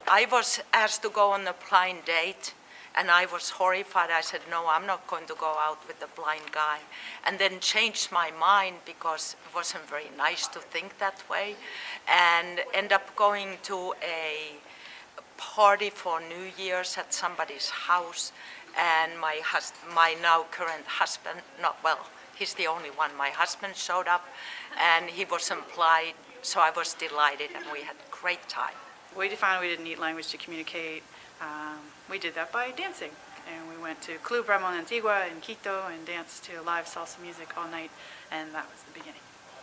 I was asked to go on a blind date, and I was horrified. I said, no, I'm not going to go out with a blind guy. And then changed my mind because it wasn't very nice to think that way, and end up going to a party for New Year's at somebody's house, and my now current husband, he's the only one, my husband showed up, and he was implied, so I was delighted, and we had a great time. We defined we didn't need language to communicate. We did that by dancing, and we went to Club Ramon Antigua in Quito and danced to live salsa music all night, and that was the beginning.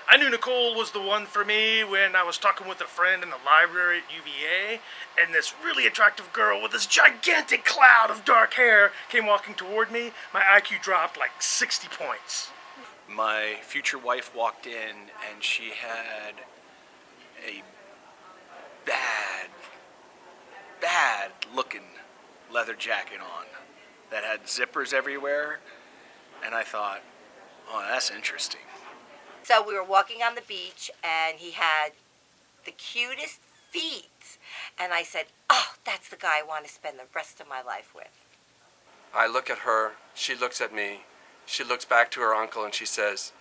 I knew Nicole was the one for me when I was talking with a friend in the library at UVA, and this really attractive girl with this gigantic cloud of dark hair came walking toward me. My IQ dropped like 60 points. My future wife walked in, and she had a bad looking leather jacket on that had zippers everywhere, and I thought, oh, that's interesting. So we were walking on the beach, and he had the cutest feet. And I said, oh, that's the guy I want to spend the rest of my life with. I look at her, she looks at me, she looks back to her uncle, and she says,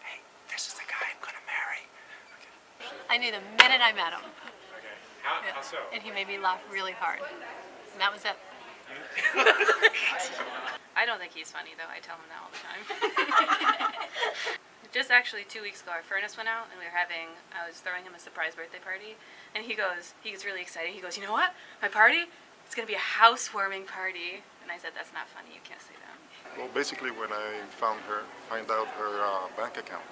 hey, this is the guy I'm going to marry. Okay. I knew the minute I met him. Okay. How so? And he made me laugh really hard. And that was it. I don't think he's funny, though. I tell him that all the time. Just actually 2 weeks ago, our furnace went out, and I was throwing him a surprise birthday party, and he gets really excited. He goes, you know what? My party? It's going to be a housewarming party. And I said, that's not funny. You can't say that. Well, basically, when I find out her bank account.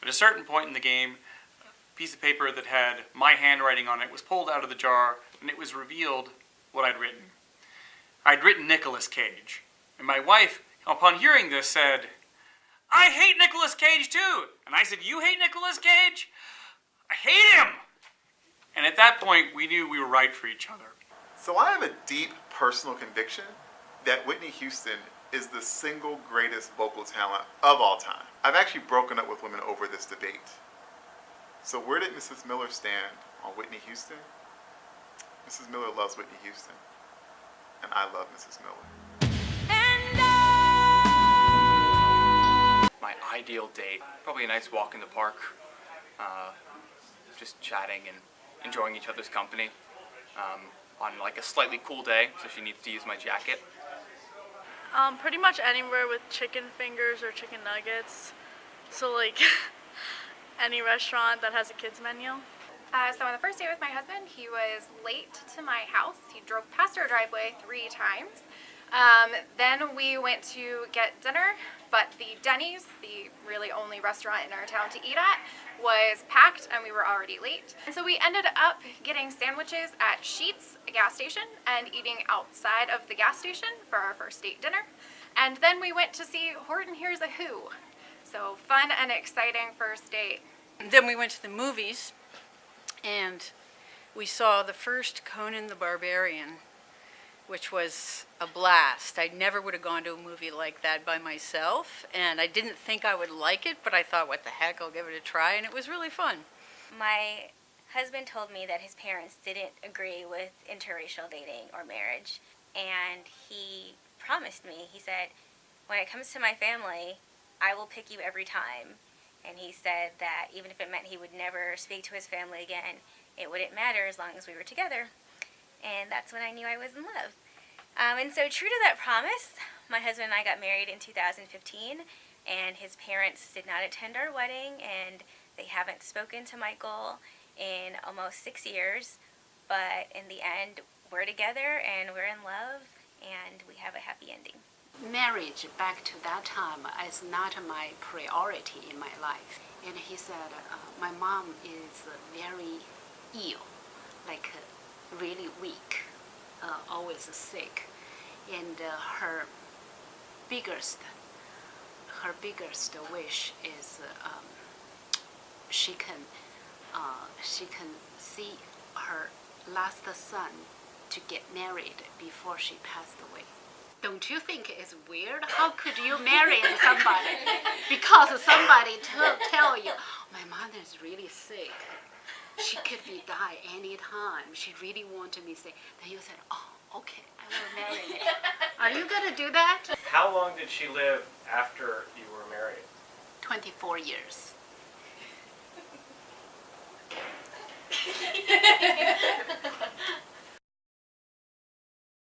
At a certain point in the game, a piece of paper that had my handwriting on it was pulled out of the jar, and it was revealed what I'd written. I'd written Nicolas Cage. And my wife, upon hearing this, said, I hate Nicolas Cage too. And I said, you hate Nicolas Cage? I hate him! And at that point, we knew we were right for each other. So I have a deep personal conviction that Whitney Houston is the single greatest vocal talent of all time. I've actually broken up with women over this debate. So where did Mrs. Miller stand on Whitney Houston? Mrs. Miller loves Whitney Houston, and I love Mrs. Miller. My ideal date, probably a nice walk in the park, just chatting and enjoying each other's company on like a slightly cool day, so she needs to use my jacket. Pretty much anywhere with chicken fingers or chicken nuggets. So like any restaurant that has a kids menu. So on the first date with my husband, he was late to my house. He drove past our driveway 3 times. Then we went to get dinner, but the Denny's, the really only restaurant in our town to eat at, was packed and we were already late. And so we ended up getting sandwiches at Sheetz, a gas station, and eating outside of the gas station for our first date dinner. And then we went to see Horton Hears a Who. So fun and exciting first date. Then we went to the movies, and we saw the first Conan the Barbarian, which was a blast. I never would have gone to a movie like that by myself, and I didn't think I would like it, but I thought, what the heck, I'll give it a try, and it was really fun. My husband told me that his parents didn't agree with interracial dating or marriage, and he promised me, he said, when it comes to my family, I will pick you every time. And he said that even if it meant he would never speak to his family again, it wouldn't matter as long as we were together. And that's when I knew I was in love. And so true to that promise, my husband and I got married in 2015, and his parents did not attend our wedding, and they haven't spoken to Michael in almost 6 years. But in the end, we're together, and we're in love, and we have a happy ending. Marriage back to that time is not my priority in my life. And he said, my mom is very ill, like really weak, always sick. And her biggest wish is she can see her last son to get married before she passed away. Don't you think it's weird? How could you marry somebody because somebody tell you, my mother sometimes really sick. She could be die anytime. She really wanted me to say. Then you said, oh, okay, I will marry you. Are you gonna do that? How long did she live after you were married? 24 years.